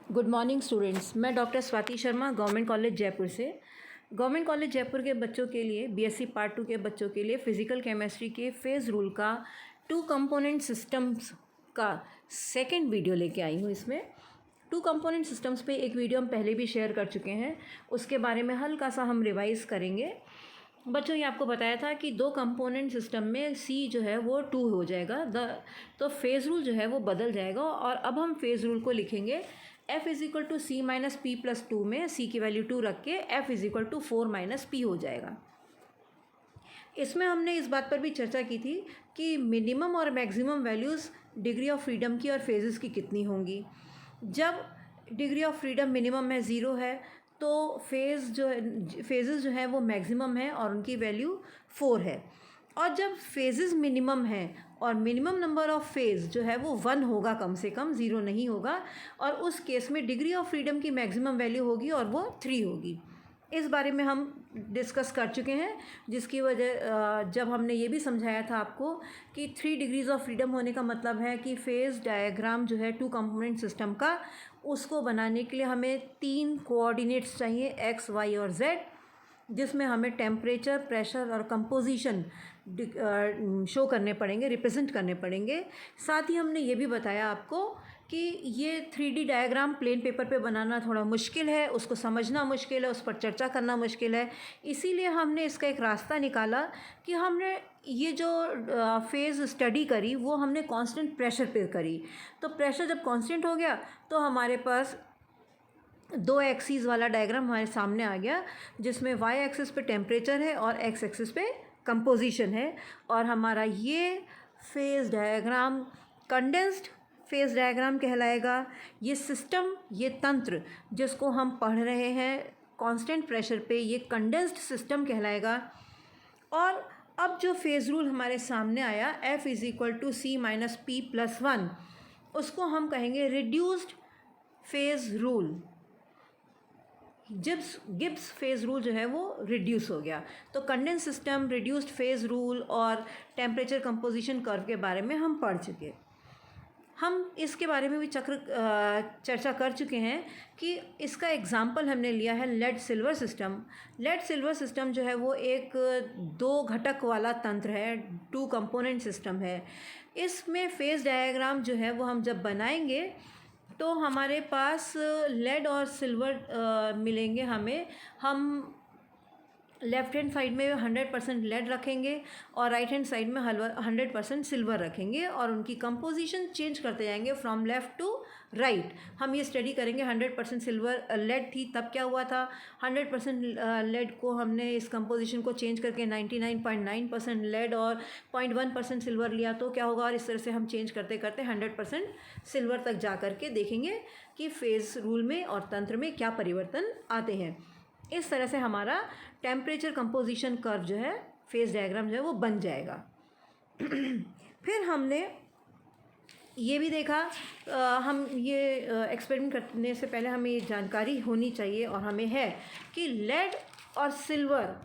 Good morning students. मैं doctor Swati Sharma government college Jaipur से। Government college Jaipur के बच्चों के लिए बीएससी पार्ट 2 के बच्चों के लिए फिजिकल केमिस्ट्री के फेज़ रूल का 2 कंपोनेंट सिस्टम्स का सेकंड वीडियो लेके आई हूँ। इसमें 2 कंपोनेंट सिस्टम्स पे एक वीडियो हम पहले भी शेयर कर चुके हैं, उसके बारे में हल्का सा हम रिवाइज़ करेंगे। बच्चों ये आपको बताया था कि 2 कंपोनेंट सिस्टम में C जो है वो 2 हो जाएगा, तो फेज़ रूल जो है वो बदल जाएगा। और अब हम फेज़ रूल को लिखेंगे F is equal to C minus P plus 2 में C की वैल्यू 2 रख के F is equal to 4 minus P हो जाएगा। इसमें हमने इस बात पर भी चर्चा की थी कि मिनिमम और maximum values degree of freedom की और फेजेस की कितनी होंगी। जब डिग्री ऑफ फ्रीडम मिनिमम में 0 है तो फेजेस जो है वो मैक्सिमम है और उनकी वैल्यू 4 है। और जब फेजेस मिनिमम है और मिनिमम नंबर ऑफ़ फेज़ जो है वो 1 होगा, कम से कम 0 नहीं होगा, और उस केस में डिग्री ऑफ फ्रीडम की मैक्सिमम वैल्यू होगी और वो 3 होगी। इस बारे में हम डिस्कस कर चुके हैं, जिसकी वजह जब हमने ये भी समझाया था आपको कि 3 डिग्रीज़ ऑफ फ्रीडम होने का मतलब है कि फेज़ डायग्राम जो है 2 कंपोनेंट सिस्टम का, उसको बनाने के लिए हमें 3 कोऑर्डिनेट्स चाहिए x, y और z, जिसमें हमें टेम्परेचर, प्रेशर और कंपोजिशन शो करने पड़ेंगे, रिप्रेजेंट करने पड़ेंगे। साथ ही हमने ये भी बताया आपको कि ये 3D डायग्राम प्लेन पेपर पे बनाना थोड़ा मुश्किल है, उसको समझना मुश्किल है, उस पर चर्चा करना मुश्किल है। इसीलिए हमने इसका एक रास्ता निकाला कि हमने ये जो फेज़ स्टडी करी वो हमने कांस्टेंट प्रेशर पे करी। तो प्रेशर जब कांस्टेंट हो गया तो हमारे पास 2 एक्सिस वाला डायग्राम हमारे सामने आ गया, जिसमें y एक्सिस पे टेम्परेचर है और x एक्सिस पे कंपोजिशन है। और हमारा ये phase diagram condensed phase diagram कहलाएगा। ये सिस्टम, ये तंत्र जिसको हम पढ़ रहे हैं कांस्टेंट प्रेशर पे, ये कंडेंस्ड सिस्टम कहलाएगा। और अब जो फेज़ रूल हमारे सामने आया F is equal to C minus P plus 1, उसको हम कहेंगे reduced phase rule. Gibbs phase rule जो है वो रिड्यूस हो गया। तो condense system, reduced phase rule और टेम्परेचर कंपोजिशन कर्व के बारे में हम पढ़ चुके। हम इसके बारे में भी चर्चा कर चुके हैं कि इसका एग्जाम्पल हमने लिया है lead silver system. Lead silver system जो है वो एक 2 घटक वाला तंत्र है, 2 कंपोनेंट सिस्टम है। इसमें फेज़ डायग्राम जो है वो हम जब बनाएंगे तो हमारे पास लेड और सिल्वर मिलेंगे हमें। हम लेफ़्ट हैंड साइड में 100% लेड रखेंगे और राइट हैंड साइड में 100% सिल्वर रखेंगे, और उनकी कंपोजिशन चेंज करते जाएंगे फ्रॉम लेफ़्ट टू राइट। हम ये स्टडी करेंगे 100% सिल्वर लेड थी तब क्या हुआ था, 100% लेड को हमने इस कंपोजिशन को चेंज करके 99.9% लेड और 0.1% सिल्वर लिया तो क्या होगा, और इस तरह से हम चेंज करते करते 100% सिल्वर तक जा कर के देखेंगे कि फेज़ रूल में और तंत्र में क्या परिवर्तन आते हैं। इस तरह से हमारा टेम्परेचर कंपोजिशन कर्व जो है, फेज़ डायग्राम जो है वो बन जाएगा। फिर हमने ये भी देखा, हम ये एक्सपेरिमेंट करने से पहले हमें ये जानकारी होनी चाहिए और हमें है कि लेड और सिल्वर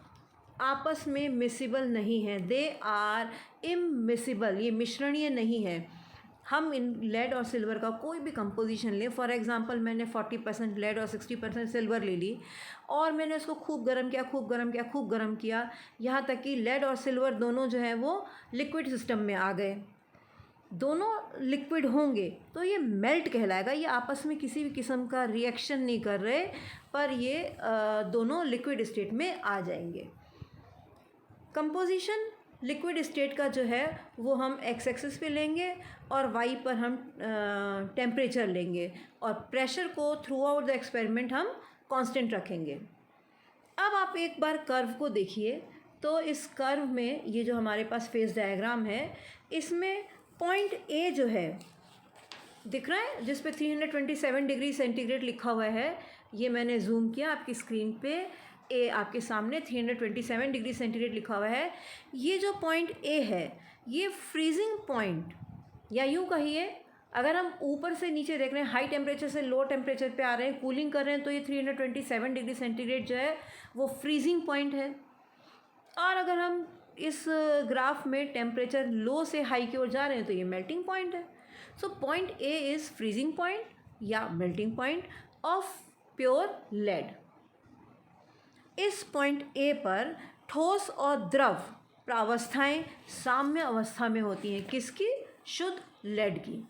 आपस में मिसिबल नहीं है, दे आर इमिसिबल, ये मिश्रणीय नहीं है। हम इन लेड और सिल्वर का कोई भी कंपोजिशन लें, फॉर एग्जांपल मैंने 40% लेड और 60% सिल्वर ले ली और मैंने उसको खूब गर्म किया, खूब गर्म किया, खूब गर्म किया, यहाँ तक कि लेड और सिल्वर दोनों जो है वो लिक्विड सिस्टम में आ गए। दोनों लिक्विड होंगे तो ये मेल्ट कहलाएगा। ये आपस में किसी भी किस्म का रिएक्शन नहीं कर रहे, पर ये दोनों लिक्विड स्टेट में आ जाएंगे। कंपोजिशन लिक्विड स्टेट का जो है वो हम x एक्सिस पे लेंगे और y पर हम टेम्परेचर लेंगे, और प्रेशर को थ्रू आउट द एक्सपेरिमेंट हम कांस्टेंट रखेंगे। अब आप एक बार कर्व को देखिए, तो इस कर्व में ये जो हमारे पास फेज़ डायग्राम है, इसमें पॉइंट A जो है दिख रहा है, जिस पे 327 डिग्री सेंटीग्रेड लिखा हुआ है, ये मैंने जूम किया आपकी स्क्रीन पे, ए आपके सामने 327 डिग्री सेंटीग्रेड लिखा हुआ है। ये जो पॉइंट ए है ये फ्रीजिंग पॉइंट, या यूँ कहिए अगर हम ऊपर से नीचे देख रहे हैं, हाई टेम्परेचर से लो टेम्परेचर पे आ रहे हैं, कूलिंग कर रहे हैं, तो ये 327 डिग्री सेंटीग्रेड जो है वो फ्रीजिंग पॉइंट है। और अगर हम इस ग्राफ में टेम्परेचर लो से हाई की ओर जा रहे हैं तो ये मेल्टिंग पॉइंट है। So point A is freezing point, या melting point of pure lead. इस पॉइंट ए पर ठोस और द्रव प्रावस्थाएं साम्य अवस्था में होती हैं। किसकी? शुद्ध लेड की।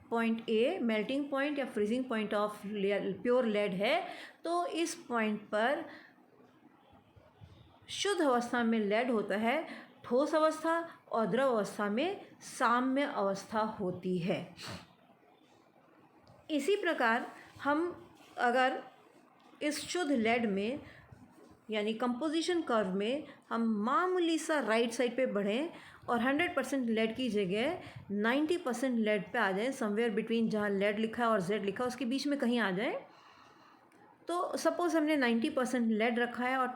पॉइंट ए मेल्टिंग पॉइंट या freezing point of pure lead है, तो इस पॉइंट पर शुद्ध अवस्था में लेड होता है, ठोस अवस्था और द्रव अवस्था में साम्य अवस्था होती है। इसी प्रकार हम अगर इस शुद्ध लेड में यानी कंपोजिशन कर्व में हम मामूली सा राइट साइड पे बढ़ें और 100% लेड की जगह 90% लेड पे आ जाएं, समवेयर बिटवीन जहाँ लेड लिखा है और जेड लिखा है उसके बीच में कहीं आ जाए। तो सपोज़ हमने 90% लेड रखा है और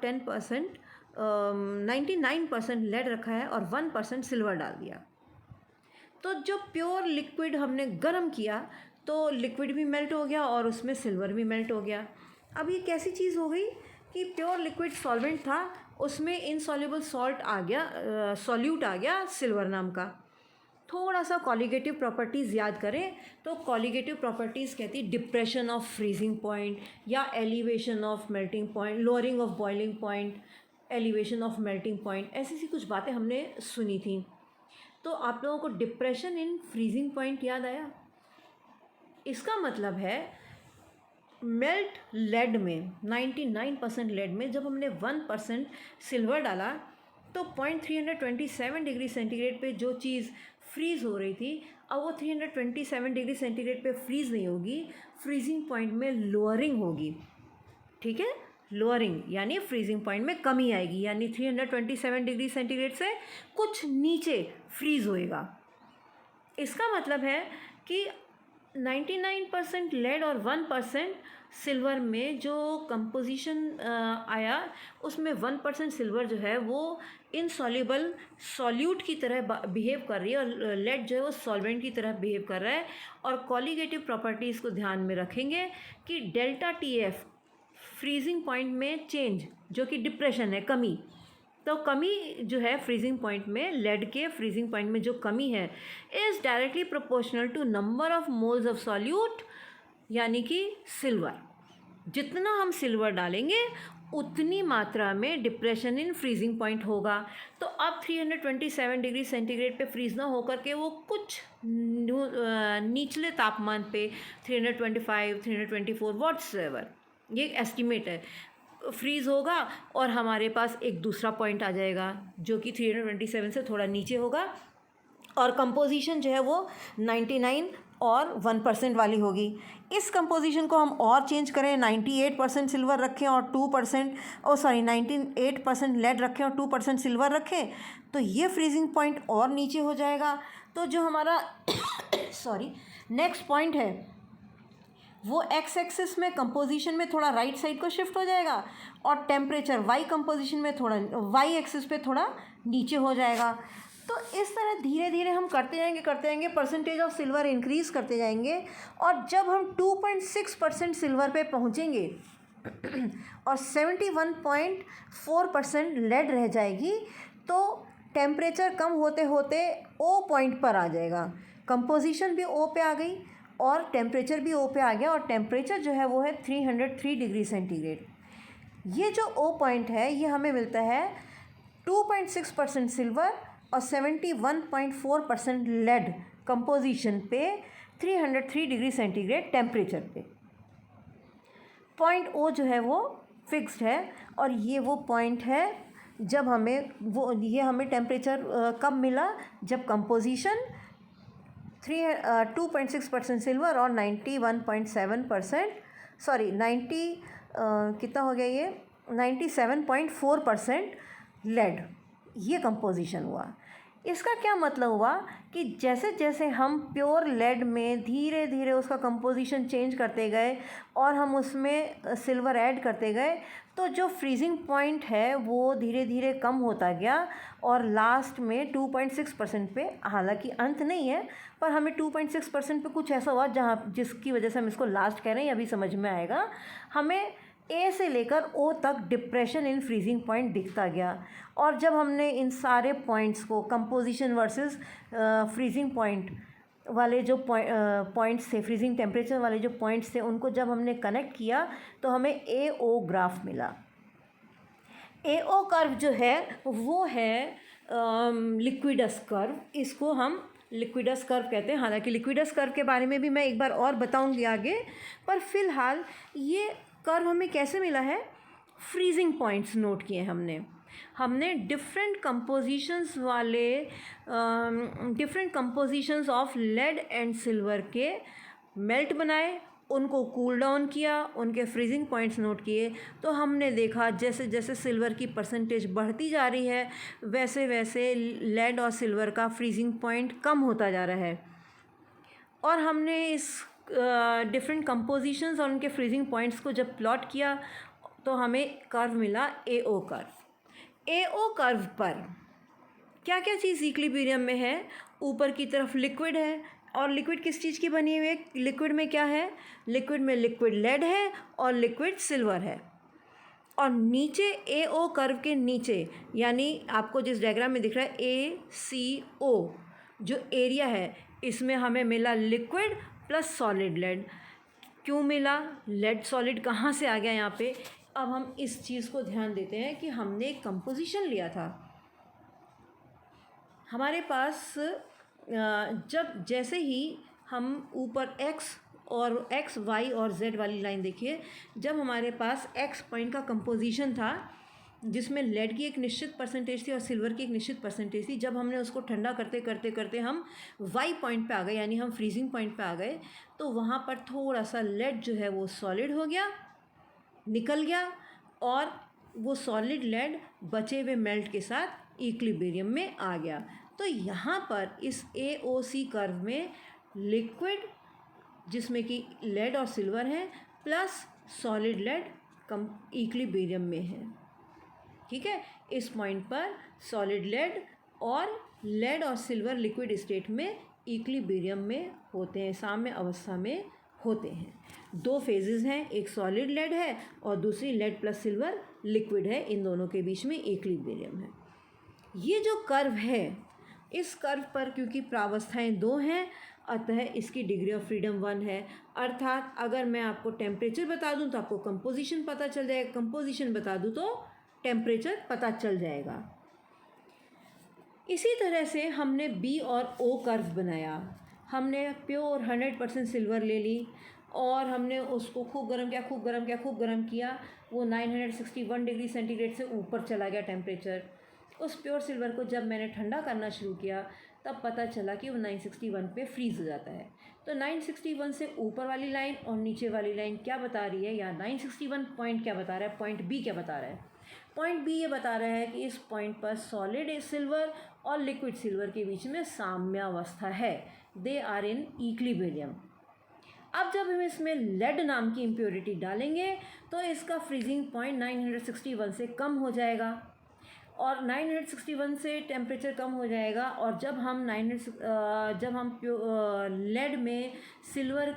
99% लेड रखा है और 1% सिल्वर डाल दिया। तो जो प्योर लिक्विड हमने गर्म किया तो लिक्विड भी मेल्ट हो गया और उसमें सिल्वर भी मेल्ट हो गया। अब ये कैसी चीज़ हो गई कि प्योर लिक्विड सॉल्वेंट था, उसमें इनसॉल्युबल सॉल्ट आ गया, सॉल्यूट आ गया सिल्वर नाम का। थोड़ा सा कॉलिगेटिव प्रॉपर्टीज़ याद करें तो कॉलिगेटिव प्रॉपर्टीज़ कहती डिप्रेशन ऑफ फ्रीजिंग पॉइंट या elevation of melting point, lowering of boiling point, elevation of melting point, ऐसी सी कुछ बातें हमने सुनी थी। तो आप लोगों को डिप्रेशन इन फ्रीजिंग पॉइंट याद आया? इसका मतलब है मेल्ट लेड में 99% लेड में जब हमने 1% सिल्वर डाला तो 327 डिग्री सेंटीग्रेड पे जो चीज़ फ्रीज़ हो रही थी अब वो 327 डिग्री सेंटीग्रेड पे फ्रीज़ नहीं होगी, फ्रीजिंग पॉइंट में लोअरिंग होगी। ठीक है, लोअरिंग यानी फ्रीजिंग पॉइंट में कमी आएगी, यानी 327 डिग्री सेंटीग्रेड से कुछ नीचे फ्रीज़ होएगा। इसका मतलब है कि 99% लेड और 1% सिल्वर में जो कंपोजिशन आया उसमें 1% सिल्वर जो है वो इनसॉल्युबल सॉल्यूट की तरह बिहेव कर रही है और लेड जो है वो सॉल्वेंट की तरह बिहेव कर रहा है। और कॉलिगेटिव प्रॉपर्टीज़ को ध्यान में रखेंगे कि डेल्टा TF फ्रीजिंग पॉइंट में चेंज जो कि डिप्रेशन है, कमी, तो कमी जो है फ्रीजिंग पॉइंट में, लेड के फ्रीजिंग पॉइंट में जो कमी है is directly proportional to number of moles of solute, यानी कि सिल्वर। जितना हम सिल्वर डालेंगे उतनी मात्रा में डिप्रेशन इन फ्रीजिंग पॉइंट होगा। तो अब 327 डिग्री सेंटीग्रेड पे फ्रीज़ ना होकर के वो कुछ निचले तापमान पे 325, 324 व्हाट्सएवर, ये एस्टिमेट है, फ्रीज़ होगा और हमारे पास एक दूसरा पॉइंट आ जाएगा जो कि 327 से थोड़ा नीचे होगा और कंपोजिशन जो है वो 99 और 1% वाली होगी। इस कंपोजिशन को हम और चेंज करें, 98% सिल्वर रखें और 98% लेड रखें और 2% सिल्वर रखें तो ये फ्रीजिंग पॉइंट और नीचे हो जाएगा। तो जो हमारा नेक्स्ट पॉइंट है वो एक्स एक्सिस में कंपोजिशन में थोड़ा राइट साइड को शिफ्ट हो जाएगा और टेम्परेचर वाई कंपोजिशन में थोड़ा वाई एक्सिस पे थोड़ा नीचे हो जाएगा। तो इस तरह धीरे धीरे हम करते जाएंगे, परसेंटेज ऑफ सिल्वर इंक्रीज़ करते जाएंगे और जब हम 2.6% सिल्वर पे पहुंचेंगे और 71.4% लेड रह जाएगी तो टेम्परेचर कम होते होते ओ पॉइंट पर आ जाएगा। कंपोजिशन भी ओ पे आ गई और टेम्परेचर भी ओ पे आ गया और टेम्परेचर जो है वो है 303 डिग्री सेंटीग्रेड। ये जो ओ पॉइंट है ये हमें मिलता है 2.6% सिल्वर और 71.4% लेड कंपोजिशन पे 303 डिग्री सेंटीग्रेड टेम्परेचर पे। पॉइंट ओ जो है वो फिक्स्ड है और ये वो पॉइंट है जब हमें टेम्परेचर कब मिला, जब कंपोजिशन 2.6% सिल्वर और 97.4% लेड, ये कंपोजिशन हुआ। इसका क्या मतलब हुआ कि जैसे जैसे हम प्योर लेड में धीरे धीरे उसका कंपोजिशन चेंज करते गए और हम उसमें सिल्वर ऐड करते गए तो जो फ्रीजिंग पॉइंट है वो धीरे धीरे कम होता गया और लास्ट में 2.6% पे, हालांकि अंत नहीं है पर हमें 2.6% पे कुछ ऐसा हुआ जिसकी वजह से हम इसको लास्ट कह रहे हैं, अभी समझ में आएगा। हमें ए से लेकर ओ तक डिप्रेशन इन फ्रीजिंग पॉइंट दिखता गया और जब हमने इन सारे पॉइंट्स को कंपोजिशन वर्सेस फ्रीजिंग पॉइंट वाले जो पॉइंट्स थे, फ्रीजिंग टेम्परेचर वाले जो पॉइंट्स थे, उनको जब हमने कनेक्ट किया तो हमें AO ग्राफ मिला। AO कर्व जो है वो है लिक्विडस कर्व, इसको हम लिक्विडस कर्व कहते हैं। हालांकि लिक्विडस कर्व के बारे में भी मैं एक बार और बताऊंगी आगे, पर फिलहाल ये कर्व हमें कैसे मिला है, फ्रीजिंग पॉइंट्स नोट किए हमने डिफरेंट कंपोजिशंस वाले different compositions of lead and silver के मेल्ट बनाए, उनको कूल डाउन किया, उनके फ्रीजिंग पॉइंट्स नोट किए। तो हमने देखा जैसे जैसे सिल्वर की परसेंटेज बढ़ती जा रही है वैसे वैसे लेड और सिल्वर का फ्रीजिंग पॉइंट कम होता जा रहा है। और हमने इस डिफरेंट कंपोजिशंस और उनके फ्रीजिंग पॉइंट्स को जब प्लॉट किया तो हमें कर्व मिला AO कर्व। AO कर्व पर क्या क्या चीज़ इक्विलिब्रियम में है, ऊपर की तरफ लिक्विड है, और लिक्विड किस चीज़ की बनी हुई है, लिक्विड में क्या है, लिक्विड में लिक्विड लेड है और लिक्विड सिल्वर है। और नीचे AO कर्व के नीचे, यानी आपको जिस डायग्राम में दिख रहा है ACO जो एरिया है, इसमें हमें मिला लिक्विड प्लस सॉलिड लेड। क्यों मिला, लेड सॉलिड कहाँ से आ गया यहाँ पे। अब हम इस चीज़ को ध्यान देते हैं कि हमने एक कंपोजिशन लिया था हमारे पास। जब जैसे ही हम ऊपर x, y और z वाली लाइन देखिए, जब हमारे पास x पॉइंट का कंपोजिशन था जिसमें लेड की एक निश्चित परसेंटेज थी और सिल्वर की एक निश्चित परसेंटेज थी, जब हमने उसको ठंडा करते करते करते हम y पॉइंट पे आ गए, यानी हम फ्रीजिंग पॉइंट पे आ गए, तो वहाँ पर थोड़ा सा लेड जो है वो सॉलिड हो गया, निकल गया, और वो सॉलिड लेड बचे हुए मेल्ट के साथ इक्विलिब्रियम में आ गया। तो यहाँ पर इस AOC कर्व में लिक्विड जिसमें कि लेड और सिल्वर है प्लस सॉलिड लेड कम इक्विलिब्रियम में है। ठीक है, इस पॉइंट पर सॉलिड लेड और सिल्वर लिक्विड स्टेट में इक्विलिब्रियम में होते हैं, साम्य अवस्था में होते हैं। दो फेजेस हैं, एक सॉलिड लेड है और दूसरी लेड प्लस सिल्वर लिक्विड है, इन दोनों के बीच में इक्विलिब्रियम है। ये जो कर्व है, इस कर्व पर क्योंकि प्रावस्थाएं दो हैं, अतः इसकी डिग्री ऑफ फ्रीडम 1 है। अर्थात अगर मैं आपको टेम्परेचर बता दूं तो आपको कंपोजिशन पता चल जाएगा, कंपोजिशन बता दूं तो टेम्परेचर पता चल जाएगा। इसी तरह से हमने B और O कर्व बनाया। हमने प्योर 100% सिल्वर ले ली और हमने उसको खूब गर्म किया, वो 961 डिग्री सेंटीग्रेड से ऊपर चला गया टेम्परेचर। उस प्योर सिल्वर को जब मैंने ठंडा करना शुरू किया तब पता चला कि वो 961 पे फ्रीज़ हो जाता है। तो 961 से ऊपर वाली लाइन और नीचे वाली लाइन क्या बता रही है, या 961 पॉइंट क्या बता रहा है, पॉइंट B क्या बता रहा है। पॉइंट B ये बता रहा है कि इस पॉइंट पर सॉलिड सिल्वर और लिक्विड सिल्वर के बीच में साम्यावस्था है, दे आर इन इक्विलिब्रियम। अब जब हम इसमें लेड नाम की इम्प्योरिटी डालेंगे तो इसका फ्रीजिंग पॉइंट 961 से कम हो जाएगा, और 961 से टेम्परेचर कम हो जाएगा। और जब हम लेड में सिल्वर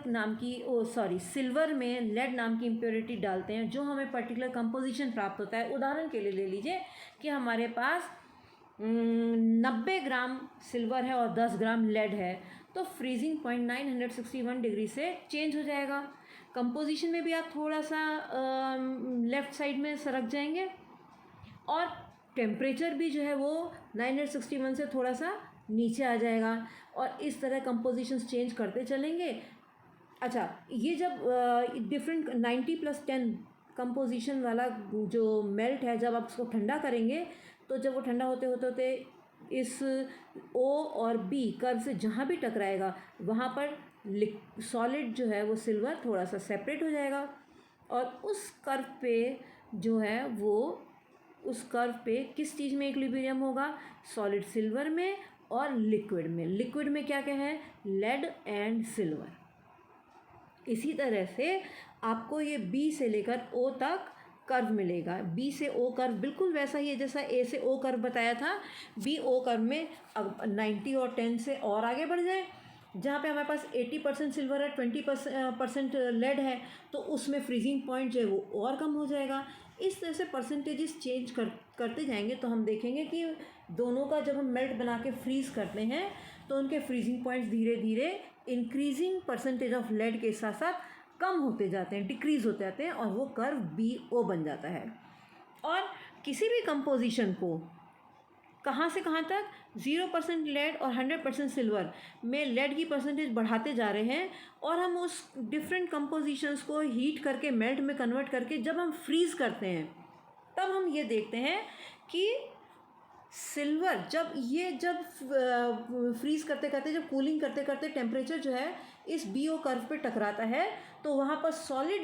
में लेड नाम की इम्प्योरिटी डालते हैं, जो हमें पर्टिकुलर कंपोजिशन प्राप्त होता है। उदाहरण के लिए ले लीजिए कि हमारे पास 90 ग्राम सिल्वर है और 10 ग्राम लेड है, तो फ्रीजिंग पॉइंट 961 डिग्री से चेंज हो जाएगा। कंपोजिशन में भी आप थोड़ा सा लेफ़्ट साइड में सरक जाएंगे, और टेम्परेचर भी जो है वो 961 से थोड़ा सा नीचे आ जाएगा, और इस तरह कंपोजिशंस चेंज करते चलेंगे। अच्छा, ये जब डिफरेंट 90+10 कंपोजिशन वाला जो मेल्ट है, जब आप उसको ठंडा करेंगे तो जब वो ठंडा होते इस O और B कर्व से जहाँ भी टकराएगा वहाँ पर सॉलिड जो है वो सिल्वर थोड़ा सा सेपरेट हो जाएगा, और उस कर्व पे जो है वो उस कर्व पे किस चीज़ में इक्विलिब्रियम होगा, सॉलिड सिल्वर में और लिक्विड में। लिक्विड में क्या क्या है, लेड एंड सिल्वर। इसी तरह से आपको ये B से लेकर O तक कर्व मिलेगा। B से O कर्व बिल्कुल वैसा ही है जैसा A से O कर्व बताया था। B O कर्व में अब 90 और 10 से और आगे बढ़ जाए, जहाँ पे हमारे पास 80% सिल्वर है, 20% लेड है, तो उसमें फ्रीजिंग पॉइंट जो है वो और कम हो जाएगा। इस तरह से परसेंटेजेस चेंज करते जाएंगे तो हम देखेंगे कि दोनों का जब हम मेल्ट बना के फ्रीज़ करते हैं तो उनके फ्रीजिंग पॉइंट्स धीरे धीरे इंक्रीजिंग परसेंटेज ऑफ लेड के साथ साथ कम होते जाते हैं, डिक्रीज़ होते जाते हैं, और वो कर्व BO बन जाता है। और किसी भी कंपोजिशन को कहाँ से कहाँ तक 0% लेड और 100% सिल्वर में लेड की परसेंटेज बढ़ाते जा रहे हैं, और हम उस डिफरेंट कंपोजिशंस को हीट करके मेल्ट में कन्वर्ट करके जब हम फ्रीज़ करते हैं तब हम ये देखते हैं कि सिल्वर जब फ्रीज़ करते करते, जब कूलिंग करते करते टेम्परेचर जो है इस BO कर्व पे टकराता है, तो वहाँ पर सॉलिड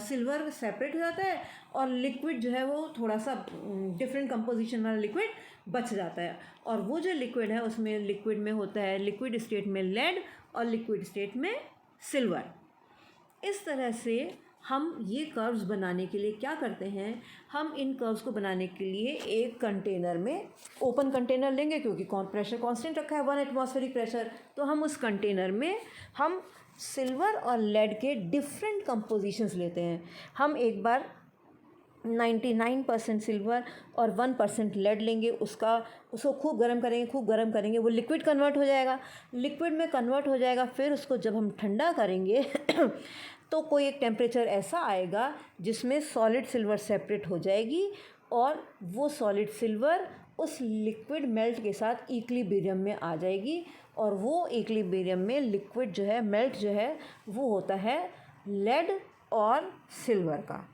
सिल्वर सेपरेट हो जाता है और लिक्विड जो है वो थोड़ा सा डिफरेंट कंपोजिशन वाला लिक्विड बच जाता है। और वो जो लिक्विड है उसमें लिक्विड में होता है लिक्विड स्टेट में लेड और लिक्विड स्टेट में सिल्वर। इस तरह से हम ये कर्व्स बनाने के लिए क्या करते हैं, हम इन कर्व्स को बनाने के लिए एक कंटेनर में, ओपन कंटेनर लेंगे क्योंकि प्रेशर कांस्टेंट रखा है 1 एटमॉस्फेरिक प्रेशर, तो हम उस कंटेनर में हम सिल्वर और लेड के डिफरेंट कंपोजिशंस लेते हैं। हम एक बार 99% सिल्वर और 1% लेड लेंगे, उसको खूब गर्म करेंगे, वो लिक्विड कन्वर्ट हो जाएगा, लिक्विड में कन्वर्ट हो जाएगा। फिर उसको जब हम ठंडा करेंगे तो कोई एक टेम्परेचर ऐसा आएगा जिसमें सॉलिड सिल्वर सेपरेट हो जाएगी, और वो सॉलिड सिल्वर उस लिक्विड मेल्ट के साथ इक्विलिब्रियम में आ जाएगी, और वो इक्विलिब्रियम में लिक्विड जो है मेल्ट जो है वो होता है लेड और सिल्वर का।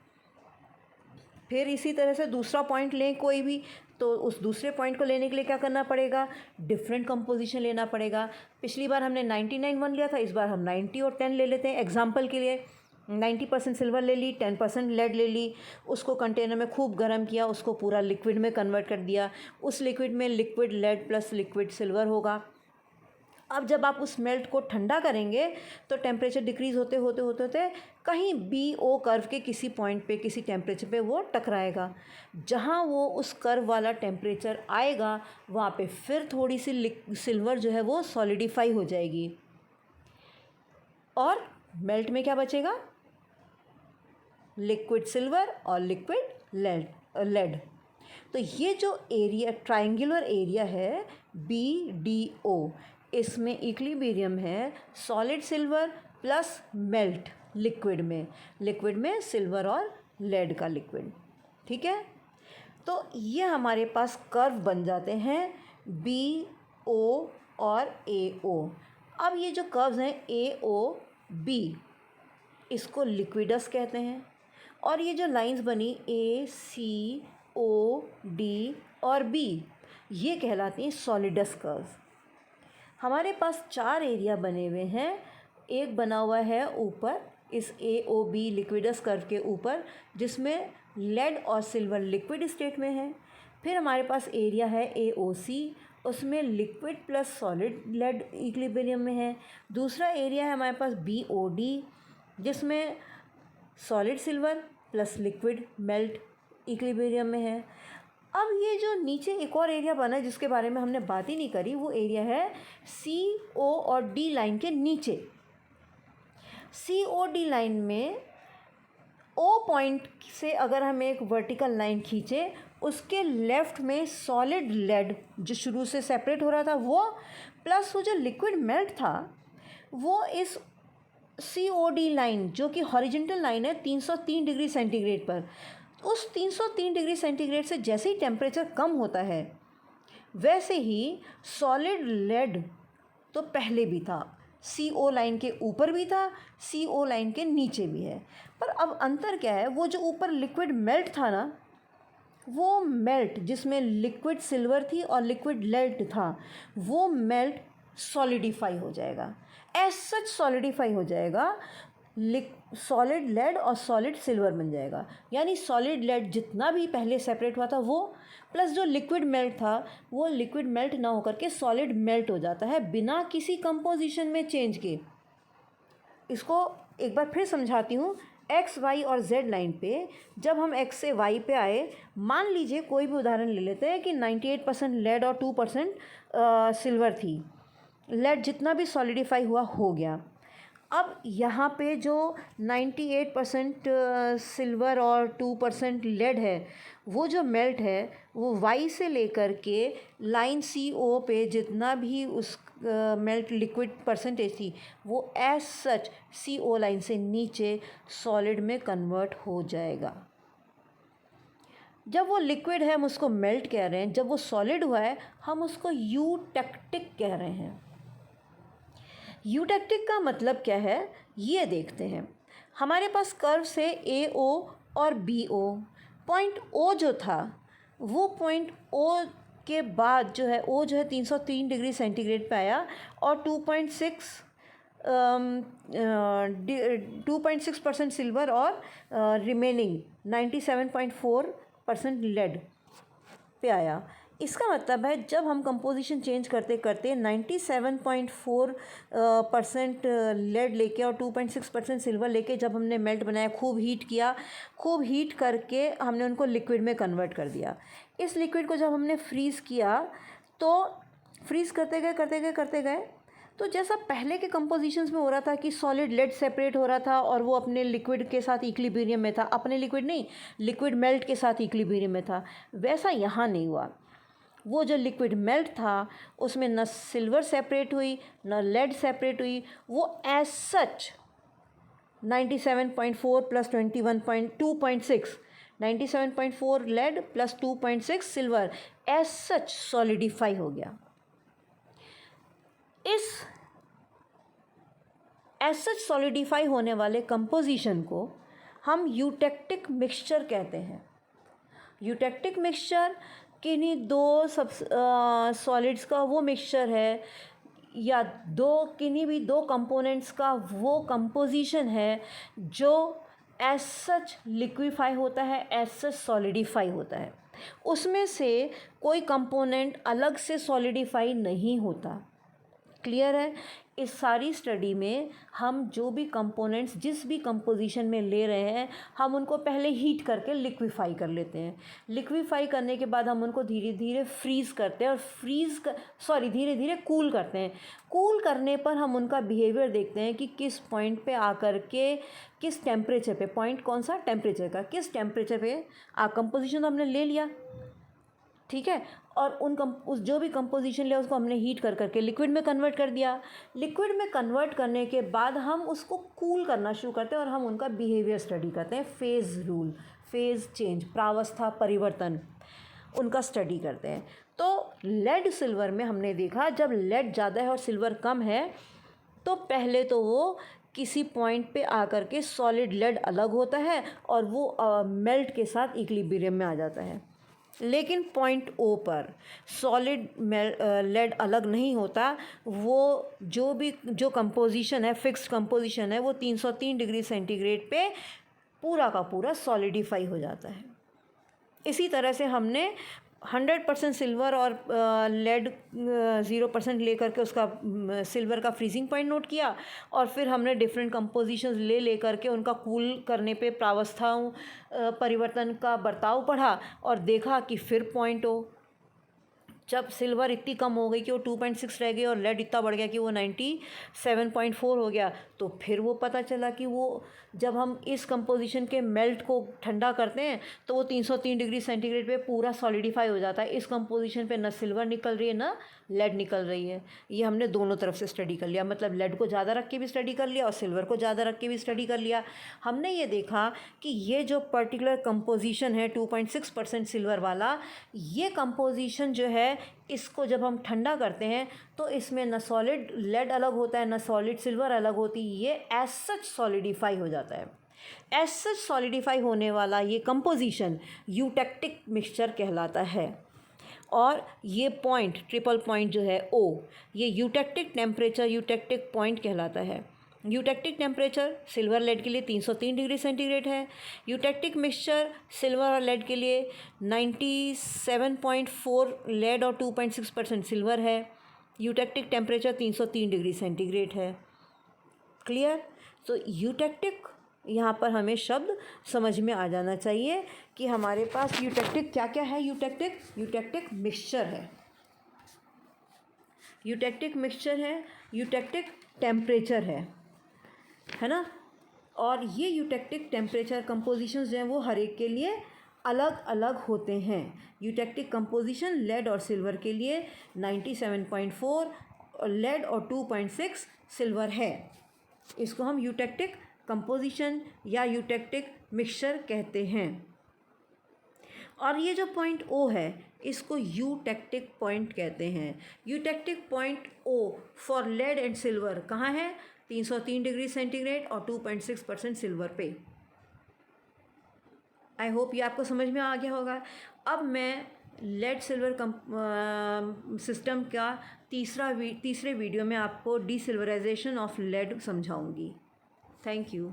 फिर इसी तरह से दूसरा पॉइंट लें कोई भी, तो उस दूसरे पॉइंट को लेने के लिए क्या करना पड़ेगा, डिफरेंट कंपोजिशन लेना पड़ेगा। पिछली बार हमने 99 लिया था, इस बार हम 90 और 10 ले लेते हैं। एग्जांपल के लिए 90% सिल्वर ले ली, 10% लेड ले ली, उसको कंटेनर में खूब गर्म किया, उसको पूरा लिक्विड में कन्वर्ट कर दिया। उस लिक्विड में liquid lead plus liquid silver होगा। अब जब आप उस मेल्ट को ठंडा करेंगे तो टेम्परेचर डिक्रीज़ होते कहीं BO कर्व के किसी पॉइंट पे, किसी टेम्परेचर पे वो टकराएगा। जहाँ वो उस कर्व वाला टेम्परेचर आएगा वहाँ पे फिर थोड़ी सी सिल्वर जो है वो सॉलिडिफाई हो जाएगी, और मेल्ट में क्या बचेगा, लिक्विड सिल्वर और लिक्विड लेड। तो ये जो एरिया, ट्रायंगुलर एरिया है BDO, इसमें इक्विलिब्रियम है solid silver plus melt liquid में सिल्वर और लेड का लिक्विड। ठीक है, तो ये हमारे पास कर्व बन जाते हैं BO और AO। अब ये जो कर्व्स हैं AOB, इसको लिक्विडस कहते हैं, और ये जो लाइंस बनी ACOD और B, ये कहलाती हैं सॉलिडस कर्व्स। हमारे पास 4 एरिया बने हुए हैं। एक बना हुआ है ऊपर इस AOB लिक्विडस कर्व के ऊपर, जिसमें लेड और सिल्वर लिक्विड स्टेट में है। फिर हमारे पास एरिया है AOC, उसमें liquid plus solid lead equilibrium में है। दूसरा एरिया है हमारे पास BOD, जिसमें solid silver plus liquid melt equilibrium में है। अब ये जो नीचे एक और एरिया बना है जिसके बारे में हमने बात ही नहीं करी, वो एरिया है CO और D लाइन के नीचे। COD लाइन में O पॉइंट से अगर हम एक वर्टिकल लाइन खींचे, उसके लेफ़्ट में सॉलिड लेड जो शुरू से सेपरेट हो रहा था वो, प्लस वो जो लिक्विड मेल्ट था वो इस COD लाइन जो कि हॉरिजॉन्टल लाइन है 303 डिग्री सेंटीग्रेड पर, उस 303 डिग्री सेंटीग्रेड से जैसे ही टेम्परेचर कम होता है वैसे ही सॉलिड लेड तो पहले भी था, CO लाइन के ऊपर भी था, CO लाइन के नीचे भी है। पर अब अंतर क्या है, वो जो ऊपर लिक्विड मेल्ट था ना, वो मेल्ट जिसमें लिक्विड सिल्वर थी और लिक्विड लेड था, वो मेल्ट सॉलिडिफाई हो जाएगा, एज सच सॉलिडिफाई हो जाएगा, सॉलिड लेड और सॉलिड सिल्वर बन जाएगा। यानी सॉलिड लेड जितना भी पहले सेपरेट हुआ था वो, प्लस जो लिक्विड मेल्ट था वो लिक्विड मेल्ट ना होकर के सॉलिड मेल्ट हो जाता है बिना किसी कंपोजिशन में चेंज के। इसको एक बार फिर समझाती हूँ। X, Y और Z लाइन पे जब हम X से Y पे आए, मान लीजिए कोई भी उदाहरण ले लेते हैं कि 98% लेड और 2% सिल्वर थी। लेड जितना भी सॉलिडिफाई हुआ हो गया। अब यहाँ पे जो 98% सिल्वर और 2% लेड है, वो जो मेल्ट है वो वाई से लेकर के लाइन सी ओ पे जितना भी उस मेल्ट लिक्विड परसेंटेज थी वो एज सच सी ओ लाइन से नीचे सॉलिड में कन्वर्ट हो जाएगा। जब वो लिक्विड है हम उसको मेल्ट कह रहे हैं, जब वो सॉलिड हुआ है हम उसको यूटेक्टिक कह रहे हैं। यूटेक्टिक का मतलब क्या है ये देखते हैं। हमारे पास कर्व से ए ओ और बी ओ, पॉइंट ओ जो था वो पॉइंट ओ के बाद जो है ओ जो है 303 डिग्री सेंटीग्रेड पे आया और 2.6% सिल्वर और रिमेनिंग 97.4% लेड पे आया। इसका मतलब है जब हम कंपोजिशन चेंज करते करते 97.4% लेड लेके और 2.6% सिल्वर लेके जब हमने मेल्ट बनाया, खूब हीट किया, खूब हीट करके हमने उनको लिक्विड में कन्वर्ट कर दिया। इस लिक्विड को जब हमने फ्रीज़ किया तो फ्रीज़ करते गए तो जैसा पहले के कंपोजिशंस में हो रहा था कि सॉलिड लेड सेपरेट हो रहा था और वो अपने लिक्विड के साथ इक्विलिब्रियम में था, अपने लिक्विड नहीं, लिक्विड मेल्ट के साथ इक्विलिब्रियम में था, वैसा यहाँ नहीं हुआ। वो जो लिक्विड मेल्ट था उसमें न सिल्वर सेपरेट हुई न लेड सेपरेट हुई, वो as such 97.4 plus 2.6 97.4 lead plus 2.6 silver as such solidify हो गया। इस एज सच सॉलिडिफाई होने वाले कंपोजिशन को हम यूटेक्टिक मिक्सचर कहते हैं। यूटेक्टिक मिक्सचर किन्हीं दो सॉलिड्स का वो मिक्सचर है या किन्हीं भी दो कंपोनेंट्स का वो कंपोजिशन है जो एज सच लिक्विफाई होता है, एज सच सॉलिडिफाई होता है। उसमें से कोई कंपोनेंट अलग से सॉलिडिफाई नहीं होता। क्लियर है? इस सारी स्टडी में हम जो भी कंपोनेंट्स जिस भी कंपोजिशन में ले रहे हैं हम उनको पहले हीट करके लिक्विफाई कर लेते हैं। लिक्विफाई करने के बाद हम उनको धीरे धीरे फ्रीज़ करते हैं और धीरे धीरे कूल करते हैं। कूल करने पर हम उनका बिहेवियर देखते हैं कि किस पॉइंट पे आकर के किस टेम्परेचर पे, पॉइंट कौन सा, टेम्परेचर का, किस टेम्परेचर पे कंपोजिशन तो हमने ले लिया, ठीक है, और उस जो भी कंपोजिशन लिया उसको हमने हीट कर करके लिक्विड में कन्वर्ट कर दिया। लिक्विड में कन्वर्ट करने के बाद हम उसको कूल करना शुरू करते हैं और हम उनका बिहेवियर स्टडी करते हैं। फेज़ रूल, फेज़ चेंज, प्रावस्था परिवर्तन, उनका स्टडी करते हैं। तो लेड सिल्वर में हमने देखा जब लेड ज़्यादा है और सिल्वर कम है तो पहले तो वो किसी पॉइंट पे आकर के सॉलिड लेड अलग होता है और वो मेल्ट के साथ इक्विलिब्रियम में आ जाता है। लेकिन पॉइंट ओ पर सॉलिड लेड अलग नहीं होता, वो जो कंपोजिशन है, फिक्स्ड कंपोजिशन है, वो 303 डिग्री सेंटीग्रेड पे पूरा का पूरा सॉलिडिफाई हो जाता है। इसी तरह से हमने 100% सिल्वर और लेड 0% लेकर के उसका सिल्वर का फ्रीजिंग पॉइंट नोट किया और फिर हमने डिफरेंट कंपोजिशंस ले करके उनका कूल करने पे प्रावस्थाओं परिवर्तन का बर्ताव पढ़ा और देखा कि फिर पॉइंट ओ जब सिल्वर इतनी कम हो गई कि वो 2.6 रह गई और लेड इतना बढ़ गया कि वो 97.4 हो गया, तो फिर वो पता चला कि वो जब हम इस कंपोजिशन के मेल्ट को ठंडा करते हैं तो वो 303 डिग्री सेंटीग्रेड पे पूरा सॉलिडिफाई हो जाता है। इस कंपोजिशन पे ना सिल्वर निकल रही है ना लेड निकल रही है। ये हमने दोनों तरफ से स्टडी कर लिया, मतलब लेड को ज़्यादा रख के भी स्टडी कर लिया और सिल्वर को ज़्यादा रख के भी स्टडी कर लिया। हमने ये देखा कि ये जो पर्टिकुलर कंपोजिशन है 2.6% सिल्वर वाला, ये कंपोजिशन जो है इसको जब हम ठंडा करते हैं तो इसमें न सॉलिड लेड अलग होता है न सॉलिड सिल्वर अलग होती, ये एज सच सॉलिडिफाई हो जाता है। एज सच सॉलिडिफाई होने वाला ये कंपोजिशन यूटेक्टिक मिक्सचर कहलाता है। और ये पॉइंट, ट्रिपल पॉइंट जो है ओ, ये यूटेक्टिक टेम्परेचर, यूटेक्टिक पॉइंट कहलाता है। यूटेक्टिक टेम्परेचर सिल्वर लेड के लिए 303 डिग्री सेंटीग्रेड है। यूटेक्टिक मिक्सचर सिल्वर और लेड के लिए 97.4 लेड और 2.6% सिल्वर है। यूटेक्टिक टेम्परेचर 303 डिग्री सेंटीग्रेड है। क्लियर? तो यूटेक्टिक यहाँ पर हमें शब्द समझ में आ जाना चाहिए कि हमारे पास यूटेक्टिक क्या क्या है। यूटेक्टिक मिक्सचर है, यूटेक्टिक मिक्सचर है, यूटेक्टिक टेम्परेचर है, है ना। और ये यूटेक्टिक टेम्परेचर कंपोजिशन जो हैं वो हर एक के लिए अलग अलग होते हैं। यूटेक्टिक कंपोजिशन लेड और सिल्वर के लिए 97.4 और लेड और 2.6 सिल्वर है। इसको हम यूटेक्टिक कंपोजिशन या यूटेक्टिक मिक्सचर कहते हैं। और ये जो पॉइंट ओ है इसको यूटेक्टिक पॉइंट कहते हैं। Eutectic point O for lead and silver कहाँ है? 303 डिग्री सेंटीग्रेड और 2.6% सिल्वर पे। आई होप ये आपको समझ में आ गया होगा। अब मैं लेड सिल्वर सिस्टम का तीसरे वीडियो में आपको डीसिल्वराइजेशन ऑफ लेड समझाऊंगी। Thank you.